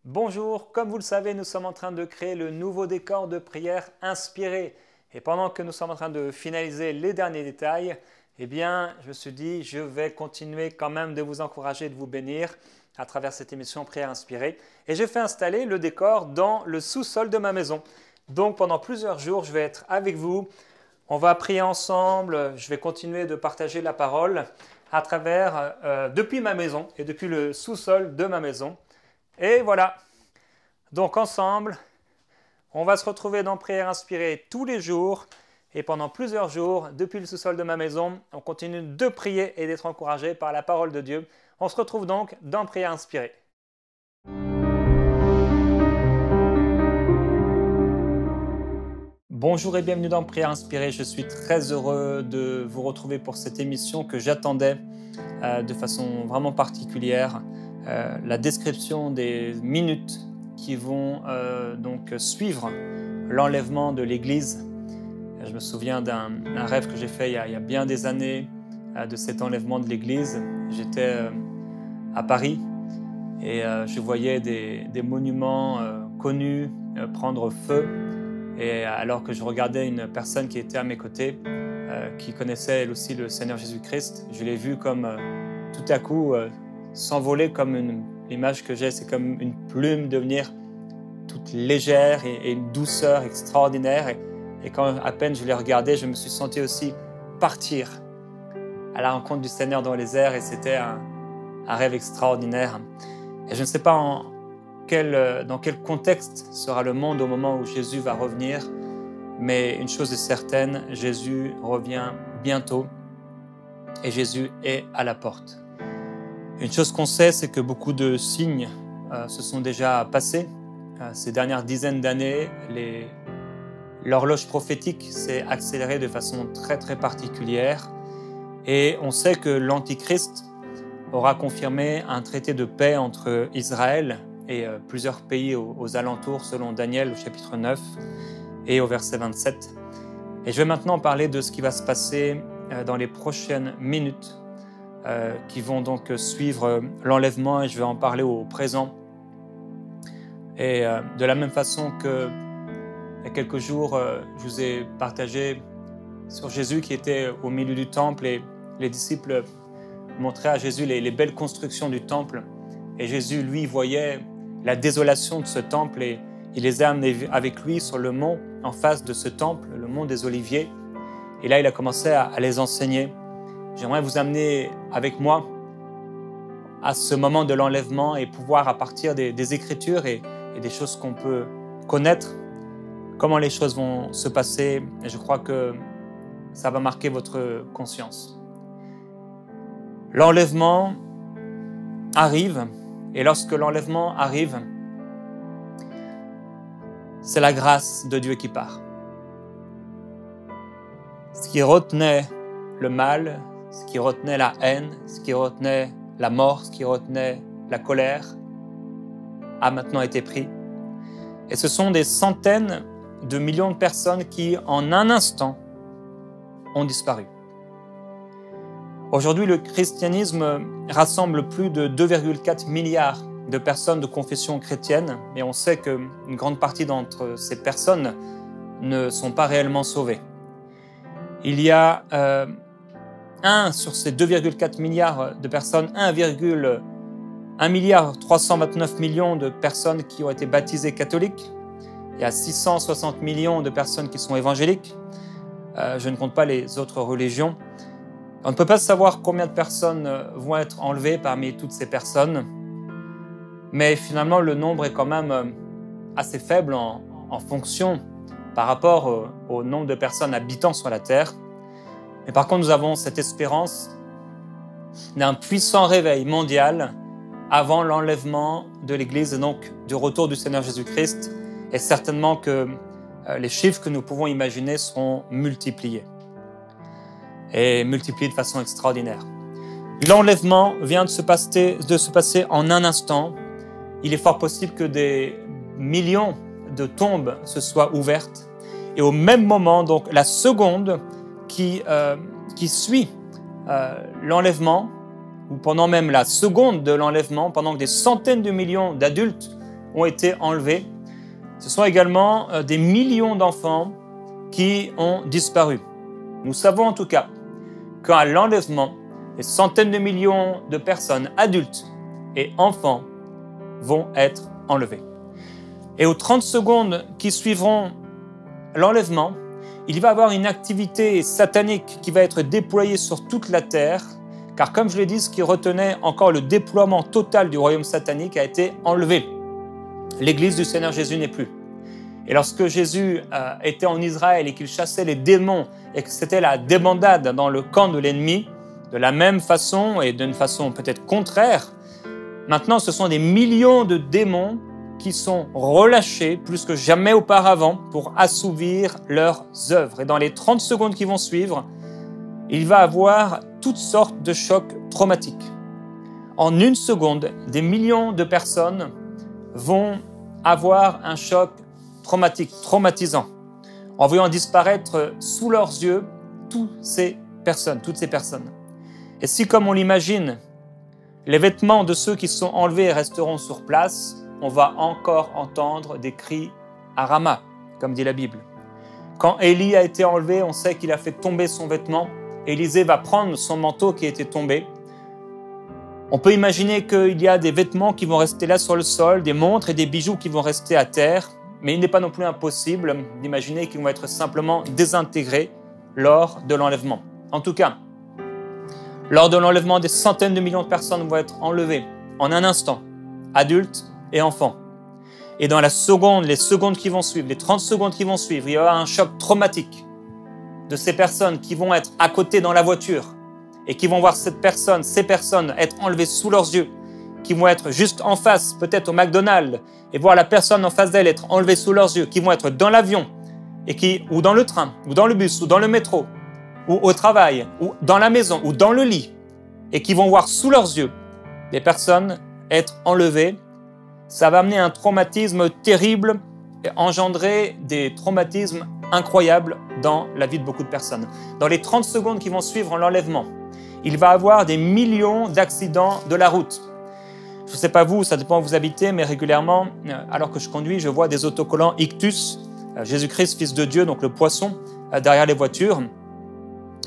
Bonjour, comme vous le savez, nous sommes en train de créer le nouveau décor de prière inspiré. Et pendant que nous sommes en train de finaliser les derniers détails, je me suis dit, je vais continuer quand même de vous encourager, de vous bénir à travers cette émission Prière inspirée. Et j'ai fait installer le décor dans le sous-sol de ma maison. Donc pendant plusieurs jours, je vais être avec vous. On va prier ensemble. Je vais continuer de partager la parole à travers, depuis ma maison et depuis le sous-sol de ma maison. Et voilà, donc ensemble, on va se retrouver dans Prière inspirée tous les jours et pendant plusieurs jours, depuis le sous-sol de ma maison, on continue de prier et d'être encouragé par la parole de Dieu. On se retrouve donc dans Prière inspirée. Bonjour et bienvenue dans Prière inspirée. Je suis très heureux de vous retrouver pour cette émission que j'attendais de façon vraiment particulière. La description des minutes qui vont donc suivre l'enlèvement de l'Église. Je me souviens d'un rêve que j'ai fait il y a bien des années de cet enlèvement de l'Église. J'étais à Paris et je voyais des monuments connus prendre feu. Et alors que je regardais une personne qui était à mes côtés, qui connaissait elle aussi le Seigneur Jésus-Christ, je l'ai vu comme tout à coup s'envoler comme l'image que j'ai, c'est comme une plume devenir toute légère et une douceur extraordinaire. Et quand à peine je l'ai regardé, je me suis senti aussi partir à la rencontre du Seigneur dans les airs et c'était un rêve extraordinaire. Et je ne sais pas dans quel contexte sera le monde au moment où Jésus va revenir, mais une chose est certaine, Jésus revient bientôt et Jésus est à la porte. Une chose qu'on sait, c'est que beaucoup de signes se sont déjà passés. Ces dernières dizaines d'années, l'horloge prophétique s'est accélérée de façon très très particulière. Et on sait que l'Antichrist aura confirmé un traité de paix entre Israël et plusieurs pays aux alentours, selon Daniel au chapitre 9 et au verset 27. Et je vais maintenant parler de ce qui va se passer dans les prochaines minutes qui vont donc suivre l'enlèvement et je vais en parler au présent. Et de la même façon que il y a quelques jours, je vous ai partagé sur Jésus qui était au milieu du temple et les disciples montraient à Jésus les belles constructions du temple. Et Jésus, lui, voyait la désolation de ce temple et il les a amenés avec lui sur le mont en face de ce temple, le mont des Oliviers. Et là, il a commencé à les enseigner. J'aimerais vous amener avec moi à ce moment de l'enlèvement et pouvoir, à partir des Écritures et des choses qu'on peut connaître, comment les choses vont se passer. Et je crois que ça va marquer votre conscience. L'enlèvement arrive, et lorsque l'enlèvement arrive, c'est la grâce de Dieu qui part. Ce qui retenait le mal, ce qui retenait la haine, ce qui retenait la mort, ce qui retenait la colère, a maintenant été pris. Et ce sont des centaines de millions de personnes qui, en un instant, ont disparu. Aujourd'hui, le christianisme rassemble plus de 2,4 milliards de personnes de confession chrétienne, mais on sait qu'une grande partie d'entre ces personnes ne sont pas réellement sauvées. Il y a sur ces 2,4 milliards de personnes, 1,1 milliard 329 millions de personnes qui ont été baptisées catholiques. Il y a 660 millions de personnes qui sont évangéliques. Je ne compte pas les autres religions. On ne peut pas savoir combien de personnes vont être enlevées parmi toutes ces personnes, mais finalement le nombre est quand même assez faible en fonction par rapport au nombre de personnes habitant sur la terre. Mais par contre, nous avons cette espérance d'un puissant réveil mondial avant l'enlèvement de l'Église et donc du retour du Seigneur Jésus-Christ. Et certainement que les chiffres que nous pouvons imaginer seront multipliés. Et multipliés de façon extraordinaire. L'enlèvement vient de se passer en un instant. Il est fort possible que des millions de tombes se soient ouvertes. Et au même moment, donc la seconde qui suit l'enlèvement, ou pendant même la seconde de l'enlèvement, pendant que des centaines de millions d'adultes ont été enlevés. Ce sont également des millions d'enfants qui ont disparu. Nous savons en tout cas qu'à l'enlèvement, des centaines de millions de personnes, adultes et enfants, vont être enlevés. Et aux 30 secondes qui suivront l'enlèvement, il va y avoir une activité satanique qui va être déployée sur toute la terre, car comme je l'ai dit, ce qui retenait encore le déploiement total du royaume satanique a été enlevé. L'Église du Seigneur Jésus n'est plus. Et lorsque Jésus était en Israël et qu'il chassait les démons et que c'était la débandade dans le camp de l'ennemi, de la même façon et d'une façon peut-être contraire, maintenant ce sont des millions de démons qui sont relâchés plus que jamais auparavant pour assouvir leurs œuvres. Et dans les 30 secondes qui vont suivre, il va avoir toutes sortes de chocs traumatiques. En une seconde, des millions de personnes vont avoir un choc traumatique, traumatisant, en voyant disparaître sous leurs yeux toutes ces personnes. Et si, comme on l'imagine, les vêtements de ceux qui sont enlevés resteront sur place, on va encore entendre des cris à Rama, comme dit la Bible. Quand Élie a été enlevé, on sait qu'il a fait tomber son vêtement. Élisée va prendre son manteau qui était tombé. On peut imaginer qu'il y a des vêtements qui vont rester là sur le sol, des montres et des bijoux qui vont rester à terre, mais il n'est pas non plus impossible d'imaginer qu'ils vont être simplement désintégrés lors de l'enlèvement. En tout cas, lors de l'enlèvement, des centaines de millions de personnes vont être enlevées en un instant, adultes et enfants. Et dans les secondes qui vont suivre, les 30 secondes qui vont suivre, il y aura un choc traumatique de ces personnes qui vont être à côté dans la voiture et qui vont voir ces personnes être enlevées sous leurs yeux, qui vont être juste en face, peut-être au McDonald's, et voir la personne en face d'elle être enlevée sous leurs yeux, qui vont être dans l'avion, ou dans le train, ou dans le bus, ou dans le métro, ou au travail, ou dans la maison, ou dans le lit, et qui vont voir sous leurs yeux des personnes être enlevées. Ça va amener un traumatisme terrible et engendrer des traumatismes incroyables dans la vie de beaucoup de personnes. Dans les 30 secondes qui vont suivre l'enlèvement, il va y avoir des millions d'accidents de la route. Je ne sais pas vous, ça dépend où vous habitez, mais régulièrement, alors que je conduis, je vois des autocollants Ictus, Jésus-Christ, Fils de Dieu, donc le poisson, derrière les voitures.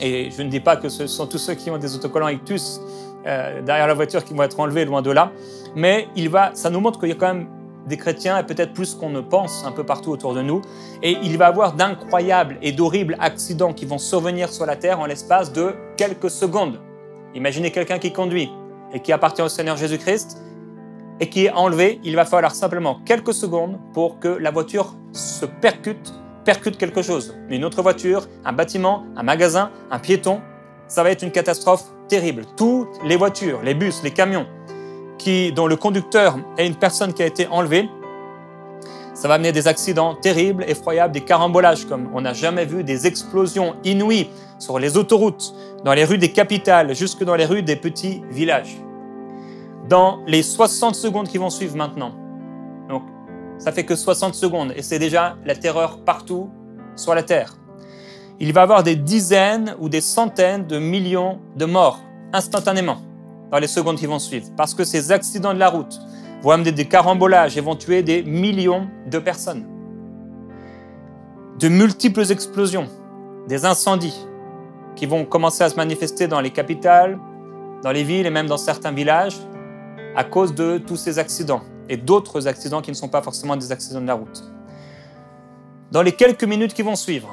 Et je ne dis pas que ce sont tous ceux qui ont des autocollants Ictus derrière la voiture qui vont être enlevés, loin de là. Mais ça nous montre qu'il y a quand même des chrétiens, et peut-être plus qu'on ne pense, un peu partout autour de nous. Et il va y avoir d'incroyables et d'horribles accidents qui vont survenir sur la terre en l'espace de quelques secondes. Imaginez quelqu'un qui conduit et qui appartient au Seigneur Jésus-Christ et qui est enlevé. Il va falloir simplement quelques secondes pour que la voiture se percute quelque chose. Une autre voiture, un bâtiment, un magasin, un piéton. Ça va être une catastrophe terrible. Toutes les voitures, les bus, les camions, dont le conducteur est une personne qui a été enlevée, ça va amener des accidents terribles, effroyables, des carambolages comme on n'a jamais vu, des explosions inouïes sur les autoroutes, dans les rues des capitales, jusque dans les rues des petits villages. Dans les 60 secondes qui vont suivre maintenant, donc ça fait que 60 secondes et c'est déjà la terreur partout sur la terre. Il va y avoir des dizaines ou des centaines de millions de morts instantanément dans les secondes qui vont suivre, parce que ces accidents de la route vont amener des carambolages et vont tuer des millions de personnes. De multiples explosions, des incendies qui vont commencer à se manifester dans les capitales, dans les villes et même dans certains villages à cause de tous ces accidents et d'autres accidents qui ne sont pas forcément des accidents de la route. Dans les quelques minutes qui vont suivre,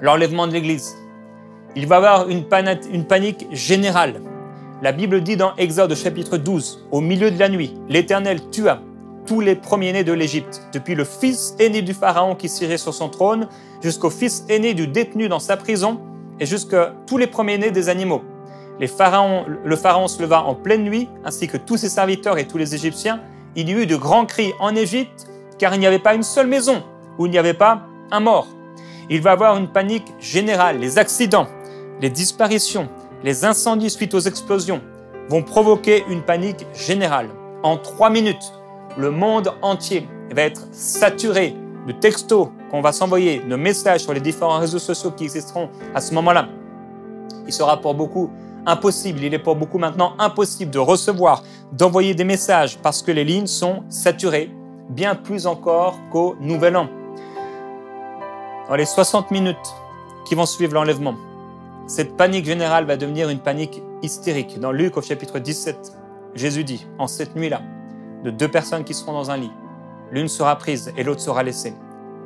l'enlèvement de l'Église, il va y avoir une panique générale. La Bible dit dans Exode chapitre 12, « Au milieu de la nuit, l'Éternel tua tous les premiers-nés de l'Égypte, depuis le fils aîné du Pharaon qui siégeait sur son trône, jusqu'au fils aîné du détenu dans sa prison, et jusqu'à tous les premiers-nés des animaux. Le Pharaon se leva en pleine nuit, ainsi que tous ses serviteurs et tous les Égyptiens. Il y eut de grands cris en Égypte, car il n'y avait pas une seule maison où il n'y avait pas un mort. Il va y avoir une panique générale. Les accidents, les disparitions, les incendies suite aux explosions vont provoquer une panique générale. En 3 minutes, le monde entier va être saturé de textos qu'on va s'envoyer, de messages sur les différents réseaux sociaux qui existeront à ce moment-là. Il sera pour beaucoup impossible, il est pour beaucoup maintenant impossible de recevoir d'envoyer des messages parce que les lignes sont saturées, bien plus encore qu'au Nouvel An. Dans les 60 minutes qui vont suivre l'enlèvement, cette panique générale va devenir une panique hystérique. Dans Luc au chapitre 17, Jésus dit, en cette nuit-là, de 2 personnes qui seront dans un lit, l'une sera prise et l'autre sera laissée.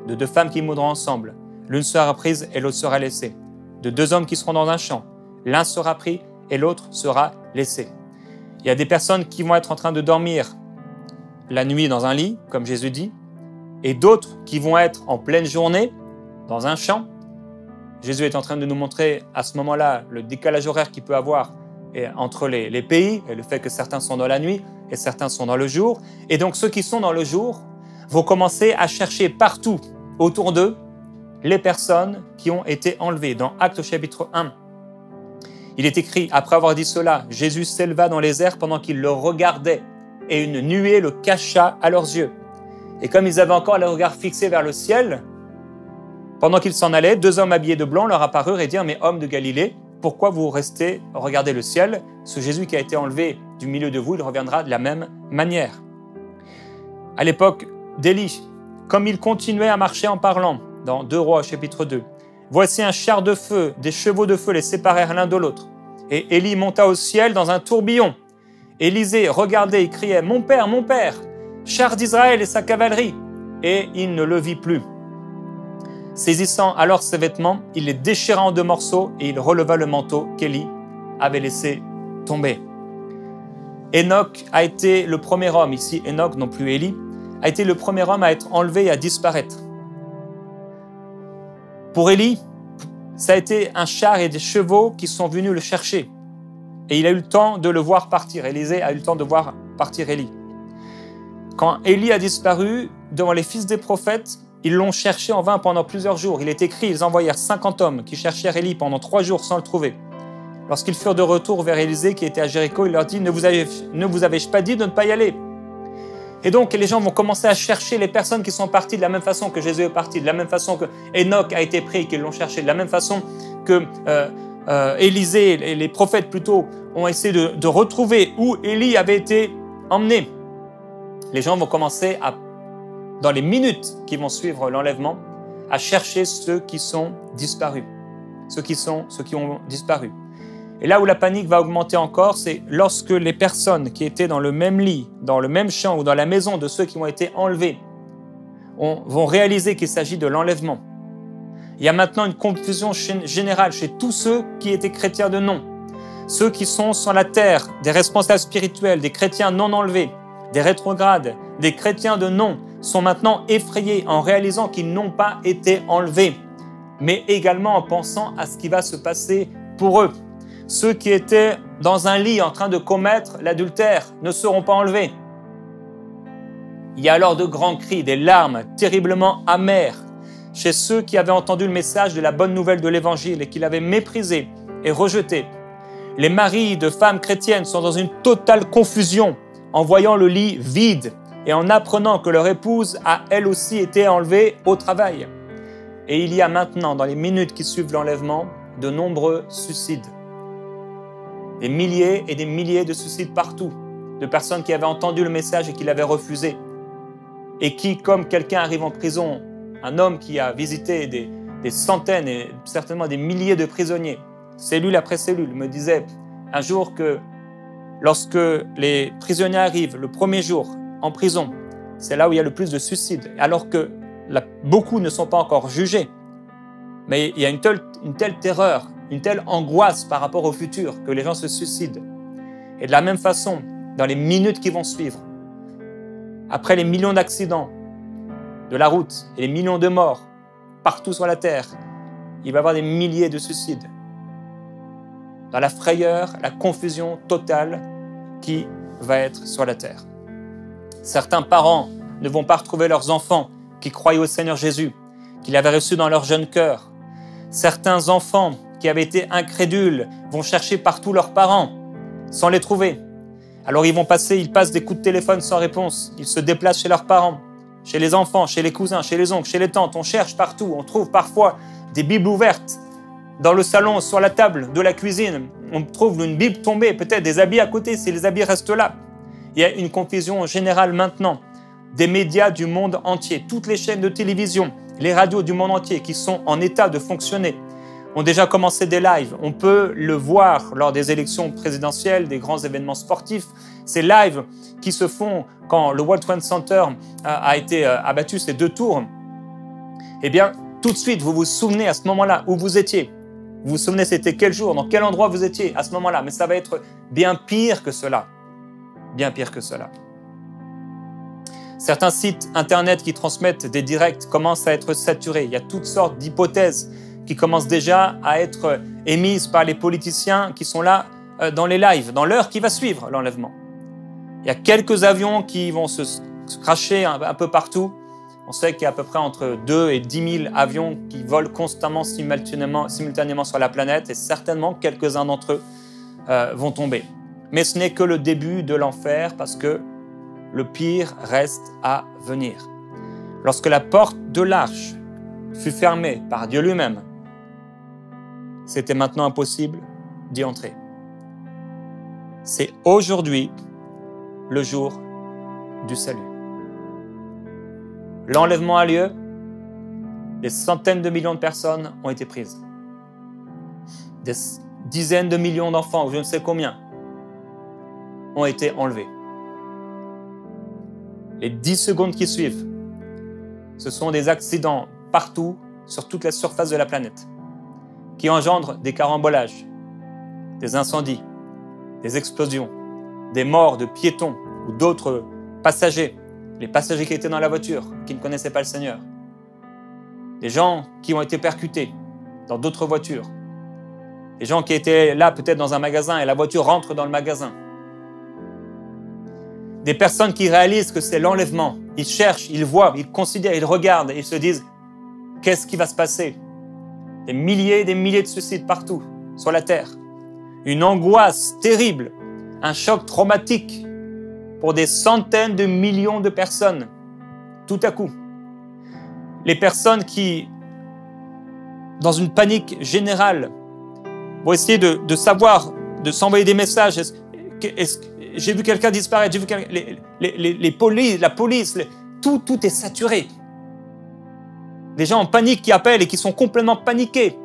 De 2 femmes qui mourront ensemble, l'une sera prise et l'autre sera laissée. De 2 hommes qui seront dans un champ, l'un sera pris et l'autre sera laissé. Il y a des personnes qui vont être en train de dormir la nuit dans un lit, comme Jésus dit, et d'autres qui vont être en pleine journée dans un champ. Jésus est en train de nous montrer à ce moment-là le décalage horaire qu'il peut avoir entre les pays et le fait que certains sont dans la nuit et certains sont dans le jour. Et donc ceux qui sont dans le jour vont commencer à chercher partout autour d'eux les personnes qui ont été enlevées. Dans Actes au chapitre 1, il est écrit, après avoir dit cela, Jésus s'éleva dans les airs pendant qu'ils le regardaient et une nuée le cacha à leurs yeux. Et comme ils avaient encore le regard fixé vers le ciel, pendant qu'ils s'en allaient, 2 hommes habillés de blanc leur apparurent et dirent, mais hommes de Galilée, pourquoi vous restez regarder le ciel? Ce Jésus qui a été enlevé du milieu de vous, il reviendra de la même manière. À l'époque d'Élie, comme il continuait à marcher en parlant, dans 2 Rois chapitre 2, voici un char de feu, des chevaux de feu les séparèrent l'un de l'autre. Et Élie monta au ciel dans un tourbillon. Élisée regardait et criait, mon père, char d'Israël et sa cavalerie. Et il ne le vit plus. Saisissant alors ses vêtements, il les déchira en 2 morceaux et il releva le manteau qu'Élie avait laissé tomber. Enoch a été le premier homme, ici Enoch, non plus Élie, a été le premier homme à être enlevé et à disparaître. Pour Élie, ça a été un char et des chevaux qui sont venus le chercher. Et il a eu le temps de le voir partir. Élisée a eu le temps de voir partir Élie. Quand Élie a disparu, devant les fils des prophètes, ils l'ont cherché en vain pendant plusieurs jours. Il est écrit, ils envoyèrent 50 hommes qui cherchèrent Élie pendant 3 jours sans le trouver. Lorsqu'ils furent de retour vers Élisée qui était à Jéricho, il leur dit, ne vous avais-je pas dit de ne pas y aller? Et donc les gens vont commencer à chercher les personnes qui sont parties de la même façon que Jésus est parti, de la même façon que Enoch a été pris et qu'ils l'ont cherché, de la même façon que Élisée et les prophètes plutôt ont essayé de retrouver où Élie avait été emmené. Les gens vont commencer à, dans les minutes qui vont suivre l'enlèvement, à chercher ceux qui sont disparus, ceux qui ont disparu. Et là où la panique va augmenter encore, c'est lorsque les personnes qui étaient dans le même lit, dans le même champ ou dans la maison de ceux qui ont été enlevés vont réaliser qu'il s'agit de l'enlèvement. Il y a maintenant une confusion générale chez tous ceux qui étaient chrétiens de nom, ceux qui sont sur la terre, des responsables spirituels, des chrétiens non enlevés, des rétrogrades, des chrétiens de nom sont maintenant effrayés en réalisant qu'ils n'ont pas été enlevés, mais également en pensant à ce qui va se passer pour eux. Ceux qui étaient dans un lit en train de commettre l'adultère ne seront pas enlevés. Il y a alors de grands cris, des larmes terriblement amères chez ceux qui avaient entendu le message de la bonne nouvelle de l'Évangile et qui l'avaient méprisé et rejeté. Les maris de femmes chrétiennes sont dans une totale confusion en voyant le lit vide et en apprenant que leur épouse a elle aussi été enlevée au travail. Et il y a maintenant, dans les minutes qui suivent l'enlèvement, de nombreux suicides. Des milliers et des milliers de suicides partout, de personnes qui avaient entendu le message et qui l'avaient refusé. Et qui, comme quelqu'un arrive en prison, un homme qui a visité des centaines et certainement des milliers de prisonniers, cellule après cellule, me disait un jour que lorsque les prisonniers arrivent le premier jour en prison, c'est là où il y a le plus de suicides, alors que beaucoup ne sont pas encore jugés. Mais il y a une telle terreur, une telle angoisse par rapport au futur que les gens se suicident. Et de la même façon, dans les minutes qui vont suivre, après les millions d'accidents de la route et les millions de morts partout sur la terre, il va y avoir des milliers de suicides. Dans la frayeur, la confusion totale qui va être sur la terre. Certains parents ne vont pas retrouver leurs enfants qui croyaient au Seigneur Jésus, qu'ils avaient reçu dans leur jeune cœur. Certains enfants qui avaient été incrédules vont chercher partout leurs parents sans les trouver. Alors ils passent des coups de téléphone sans réponse. Ils se déplacent chez leurs parents, chez les enfants, chez les cousins, chez les oncles, chez les tantes. On cherche partout. On trouve parfois des Bibles ouvertes dans le salon, sur la table de la cuisine. On trouve une Bible tombée, peut-être des habits à côté si les habits restent là. Il y a une confusion générale maintenant des médias du monde entier. Toutes les chaînes de télévision, les radios du monde entier qui sont en état de fonctionner ont déjà commencé des lives. On peut le voir lors des élections présidentielles, des grands événements sportifs. Ces lives qui se font quand le World Trade Center a été abattu, ces 2 tours. Eh bien, tout de suite, vous vous souvenez à ce moment-là où vous étiez. Vous vous souvenez c'était quel jour, dans quel endroit vous étiez à ce moment-là. Mais ça va être bien pire que cela. Bien pire que cela. Certains sites internet qui transmettent des directs commencent à être saturés. Il y a toutes sortes d'hypothèses qui commencent déjà à être émises par les politiciens qui sont là dans les lives, dans l'heure qui va suivre l'enlèvement. Il y a quelques avions qui vont se cracher un peu partout. On sait qu'il y a à peu près entre 2 et 10 000 avions qui volent constamment, simultanément sur la planète, et certainement quelques-uns d'entre eux vont tomber. Mais ce n'est que le début de l'enfer, parce que le pire reste à venir. Lorsque la porte de l'arche fut fermée par Dieu lui-même, c'était maintenant impossible d'y entrer. C'est aujourd'hui le jour du salut. L'enlèvement a lieu, des centaines de millions de personnes ont été prises. Des dizaines de millions d'enfants, ou je ne sais combien, ont été enlevés. Les 10 secondes qui suivent, ce sont des accidents partout, sur toute la surface de la planète, qui engendrent des carambolages, des incendies, des explosions, des morts de piétons ou d'autres passagers, les passagers qui étaient dans la voiture, qui ne connaissaient pas le Seigneur, des gens qui ont été percutés dans d'autres voitures, des gens qui étaient là peut-être dans un magasin et la voiture rentre dans le magasin, des personnes qui réalisent que c'est l'enlèvement, ils cherchent, ils voient, ils considèrent, ils regardent et ils se disent « Qu'est-ce qui va se passer ?» Des milliers et des milliers de suicides partout sur la terre, une angoisse terrible, un choc traumatique pour des centaines de millions de personnes, tout à coup. Les personnes qui, dans une panique générale, vont essayer de savoir, de s'envoyer des messages. J'ai vu quelqu'un disparaître, j'ai vu quelqu'un, la police, tout est saturé. Des gens en panique qui appellent et qui sont complètement paniqués.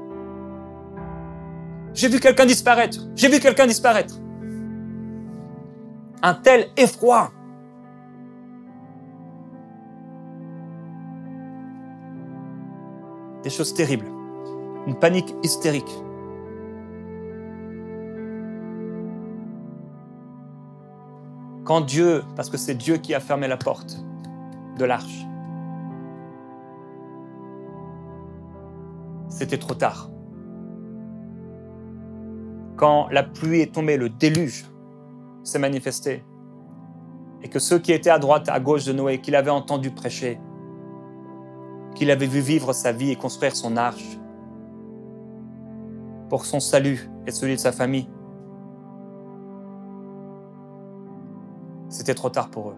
J'ai vu quelqu'un disparaître, j'ai vu quelqu'un disparaître. Un tel effroi. Des choses terribles. Une panique hystérique. Quand Dieu, parce que c'est Dieu qui a fermé la porte de l'arche, c'était trop tard. Quand la pluie est tombée, le déluge s'est manifesté, et que ceux qui étaient à droite, à gauche de Noé, qu'il avait entendu prêcher, qu'il avait vu vivre sa vie et construire son arche pour son salut et celui de sa famille, c'était trop tard pour eux.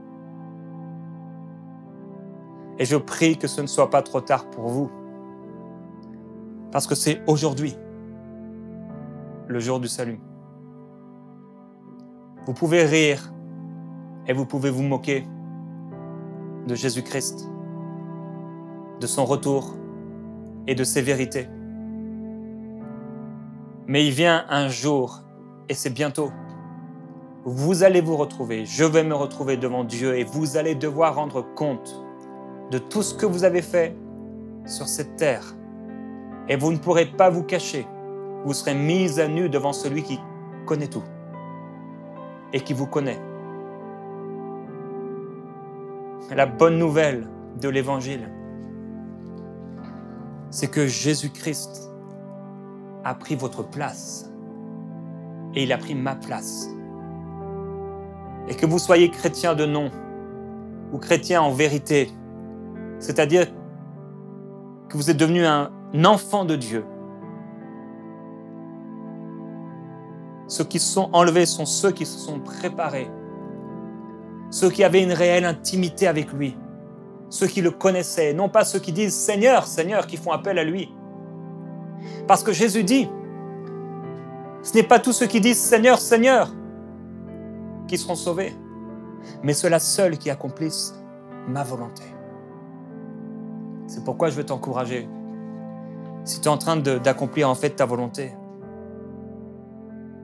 Et je prie que ce ne soit pas trop tard pour vous, parce que c'est aujourd'hui le jour du salut. Vous pouvez rire et vous pouvez vous moquer de Jésus-Christ, de son retour et de ses vérités. Mais il vient un jour, et c'est bientôt, où vous allez vous retrouver, je vais me retrouver devant Dieu et vous allez devoir rendre compte de tout ce que vous avez fait sur cette terre. Et vous ne pourrez pas vous cacher. Vous serez mis à nu devant celui qui connaît tout et qui vous connaît. La bonne nouvelle de l'Évangile, c'est que Jésus-Christ a pris votre place et il a pris ma place. Et que vous soyez chrétien de nom ou chrétien en vérité, c'est-à-dire que vous êtes devenu un enfant de Dieu. Ceux qui se sont enlevés sont ceux qui se sont préparés, ceux qui avaient une réelle intimité avec lui, ceux qui le connaissaient, non pas ceux qui disent « Seigneur, Seigneur », qui font appel à lui. Parce que Jésus dit, ce n'est pas tous ceux qui disent « Seigneur, Seigneur » qui seront sauvés, mais ceux-là seuls qui accomplissent ma volonté. C'est pourquoi je veux t'encourager. Si tu es en train d'accomplir en fait ta volonté,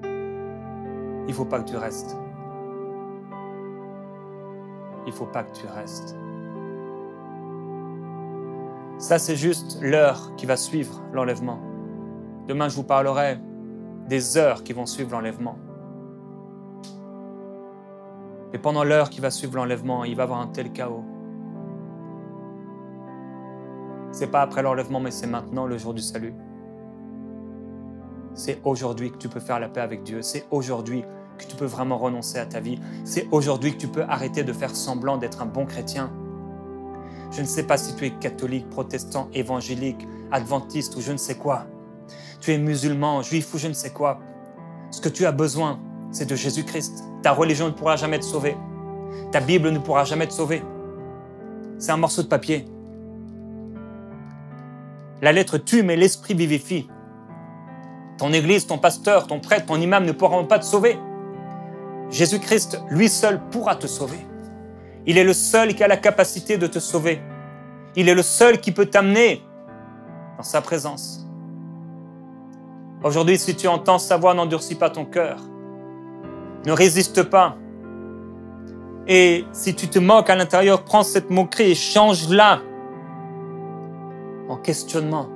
il ne faut pas que tu restes. Il ne faut pas que tu restes. Ça, c'est juste l'heure qui va suivre l'enlèvement. Demain, je vous parlerai des heures qui vont suivre l'enlèvement. Et pendant l'heure qui va suivre l'enlèvement, il va y avoir un tel chaos. Ce n'est pas après l'enlèvement, mais c'est maintenant le jour du salut. C'est aujourd'hui que tu peux faire la paix avec Dieu. C'est aujourd'hui que tu peux vraiment renoncer à ta vie. C'est aujourd'hui que tu peux arrêter de faire semblant d'être un bon chrétien. Je ne sais pas si tu es catholique, protestant, évangélique, adventiste ou je ne sais quoi. Tu es musulman, juif ou je ne sais quoi. Ce que tu as besoin, c'est de Jésus-Christ. Ta religion ne pourra jamais te sauver. Ta Bible ne pourra jamais te sauver. C'est un morceau de papier. La lettre tue, mais l'esprit vivifie. Ton église, ton pasteur, ton prêtre, ton imam ne pourront pas te sauver. Jésus-Christ, lui seul, pourra te sauver. Il est le seul qui a la capacité de te sauver. Il est le seul qui peut t'amener dans sa présence. Aujourd'hui, si tu entends sa voix, n'endurcis pas ton cœur. Ne résiste pas. Et si tu te moques à l'intérieur, prends cette moquerie et change-la en questionnement,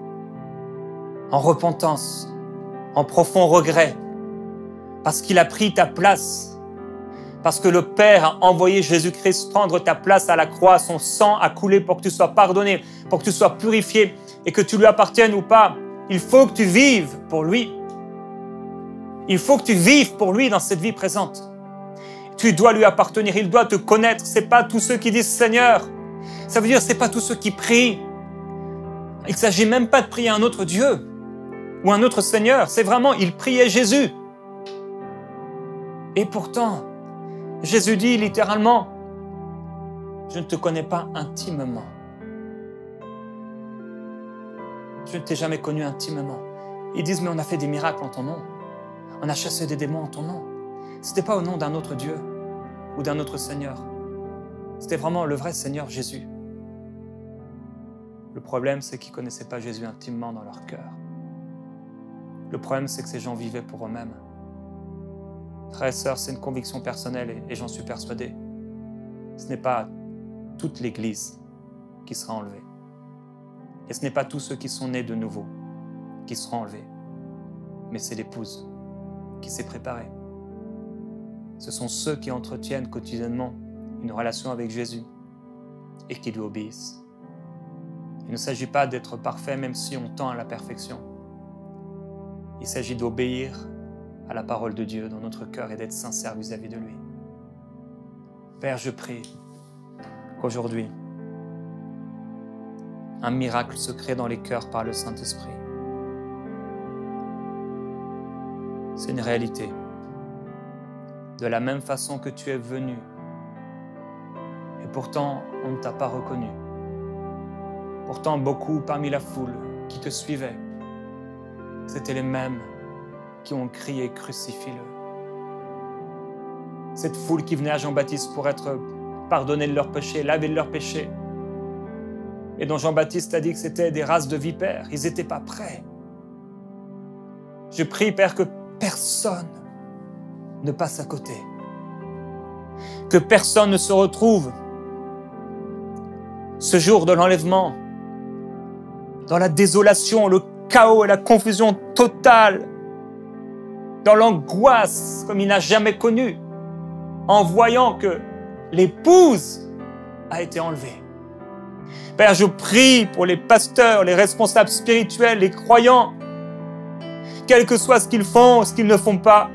en repentance, en profond regret, parce qu'il a pris ta place. Parce que le Père a envoyé Jésus-Christ prendre ta place à la croix, son sang a coulé pour que tu sois pardonné, pour que tu sois purifié et que tu lui appartiennes ou pas. Il faut que tu vives pour lui. Il faut que tu vives pour lui dans cette vie présente. Tu dois lui appartenir, il doit te connaître. Ce n'est pas tous ceux qui disent Seigneur. Ça veut dire ce n'est pas tous ceux qui prient. Il ne s'agit même pas de prier un autre Dieu ou un autre Seigneur. C'est vraiment, il priait Jésus. Et pourtant, Jésus dit littéralement, je ne te connais pas intimement. Je ne t'ai jamais connu intimement. Ils disent, mais on a fait des miracles en ton nom. On a chassé des démons en ton nom. Ce n'était pas au nom d'un autre Dieu ou d'un autre Seigneur. C'était vraiment le vrai Seigneur Jésus. Le problème, c'est qu'ils ne connaissaient pas Jésus intimement dans leur cœur. Le problème, c'est que ces gens vivaient pour eux-mêmes. Frères et sœurs, c'est une conviction personnelle et j'en suis persuadé. Ce n'est pas toute l'Église qui sera enlevée. Et ce n'est pas tous ceux qui sont nés de nouveau qui seront enlevés. Mais c'est l'épouse qui s'est préparée. Ce sont ceux qui entretiennent quotidiennement une relation avec Jésus et qui lui obéissent. Il ne s'agit pas d'être parfait même si on tend à la perfection. Il s'agit d'obéir à la parole de Dieu dans notre cœur et d'être sincère vis-à-vis de lui. Père, je prie qu'aujourd'hui, un miracle se crée dans les cœurs par le Saint-Esprit. C'est une réalité. De la même façon que tu es venu, et pourtant on ne t'a pas reconnu. Pourtant beaucoup parmi la foule qui te suivaient, c'étaient les mêmes qui ont crié « Crucifie-le ». Cette foule qui venait à Jean-Baptiste pour être pardonnée de leurs péchés, lavée de leurs péchés, et dont Jean-Baptiste a dit que c'était des races de vipères, ils n'étaient pas prêts. Je prie, Père, que personne ne passe à côté, que personne ne se retrouve ce jour de l'enlèvement dans la désolation, le chaos et la confusion totale, dans l'angoisse comme il n'a jamais connu, en voyant que l'épouse a été enlevée. Père, je prie pour les pasteurs, les responsables spirituels, les croyants, quel que soit ce qu'ils font, ce qu'ils ne font pas.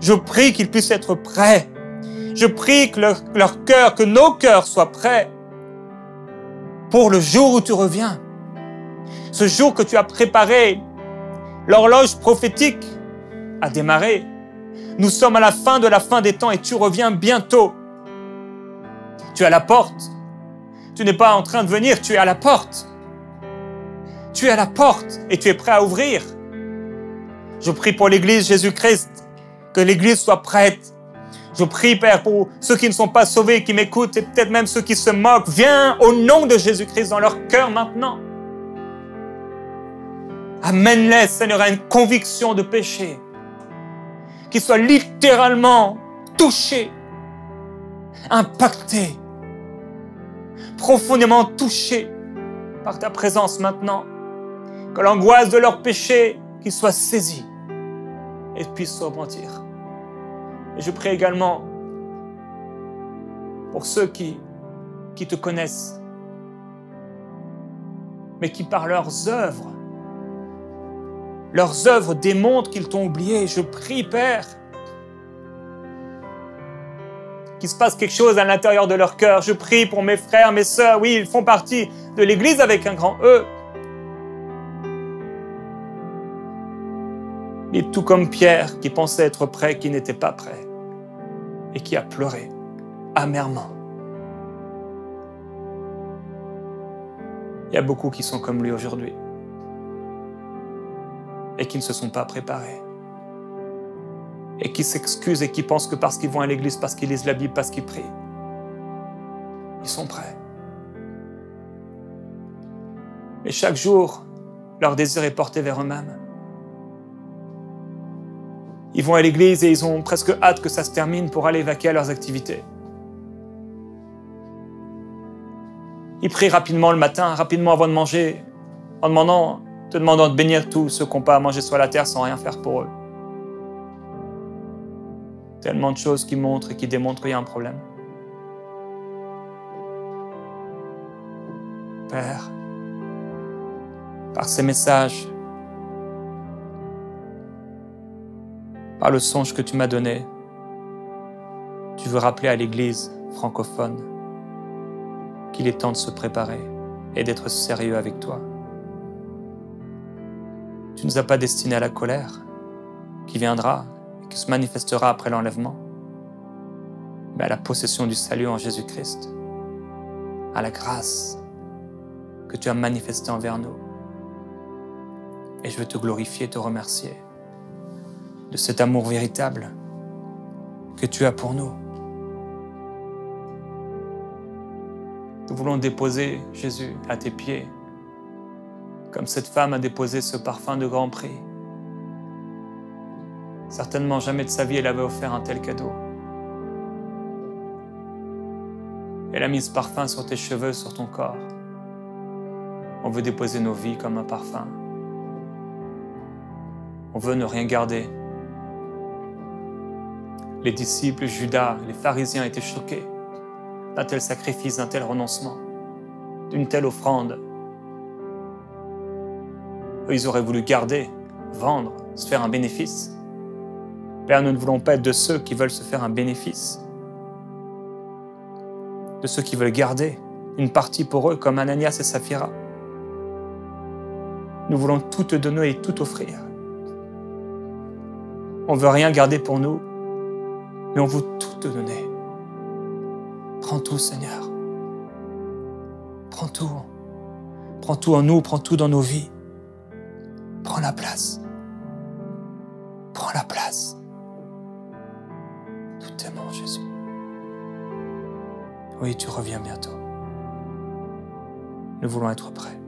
Je prie qu'ils puissent être prêts. Je prie que leur cœur, que nos cœurs soient prêts pour le jour où tu reviens. Ce jour que tu as préparé, l'horloge prophétique a démarré. Nous sommes à la fin de la fin des temps et tu reviens bientôt. Tu es à la porte. Tu n'es pas en train de venir, tu es à la porte. Tu es à la porte et tu es prêt à ouvrir. Je prie pour l'Église Jésus-Christ, que l'Église soit prête. Je prie, Père, pour ceux qui ne sont pas sauvés, qui m'écoutent, et peut-être même ceux qui se moquent. Viens au nom de Jésus-Christ dans leur cœur maintenant. Amène-les, Seigneur, à une conviction de péché. Qu'ils soient littéralement touchés, impactés, profondément touchés par ta présence maintenant. Que l'angoisse de leur péché, qu'ils soient saisis et puissent se repentir. Et je prie également pour ceux qui te connaissent, mais qui par leurs œuvres démontrent qu'ils t'ont oublié. Je prie, Père, qu'il se passe quelque chose à l'intérieur de leur cœur. Je prie pour mes frères, mes sœurs. Oui, ils font partie de l'Église avec un grand E. Et tout comme Pierre, qui pensait être prêt, qui n'était pas prêt, et qui a pleuré amèrement. Il y a beaucoup qui sont comme lui aujourd'hui, et qui ne se sont pas préparés, et qui s'excusent et qui pensent que parce qu'ils vont à l'église, parce qu'ils lisent la Bible, parce qu'ils prient, ils sont prêts. Mais chaque jour, leur désir est porté vers eux-mêmes. Ils vont à l'église et ils ont presque hâte que ça se termine pour aller vaquer à leurs activités. Ils prient rapidement le matin, rapidement avant de manger, en te demandant de bénir tous ceux qui n'ont pas à manger sur la terre sans rien faire pour eux. Tellement de choses qui montrent et qui démontrent qu'il y a un problème. Père, par ces messages, par le songe que tu m'as donné, tu veux rappeler à l'Église francophone qu'il est temps de se préparer et d'être sérieux avec toi. Tu ne nous as pas destinés à la colère qui viendra et qui se manifestera après l'enlèvement, mais à la possession du salut en Jésus-Christ, à la grâce que tu as manifestée envers nous. Et je veux te glorifier et te remercier de cet amour véritable que tu as pour nous. Nous voulons déposer Jésus à tes pieds, comme cette femme a déposé ce parfum de grand prix. Certainement jamais de sa vie elle avait offert un tel cadeau. Elle a mis ce parfum sur tes cheveux, sur ton corps. On veut déposer nos vies comme un parfum. On veut ne rien garder. Les disciples, Judas, les pharisiens étaient choqués d'un tel sacrifice, d'un tel renoncement, d'une telle offrande. Eux, ils auraient voulu garder, vendre, se faire un bénéfice. Père, nous ne voulons pas être de ceux qui veulent se faire un bénéfice, de ceux qui veulent garder une partie pour eux, comme Ananias et Saphira. Nous voulons tout te donner et tout offrir. On ne veut rien garder pour nous, mais on veut tout te donner. Prends tout, Seigneur. Prends tout. Prends tout en nous, prends tout dans nos vies. Prends la place. Prends la place. Nous t'aimons, Jésus. Oui, tu reviens bientôt. Nous voulons être prêts.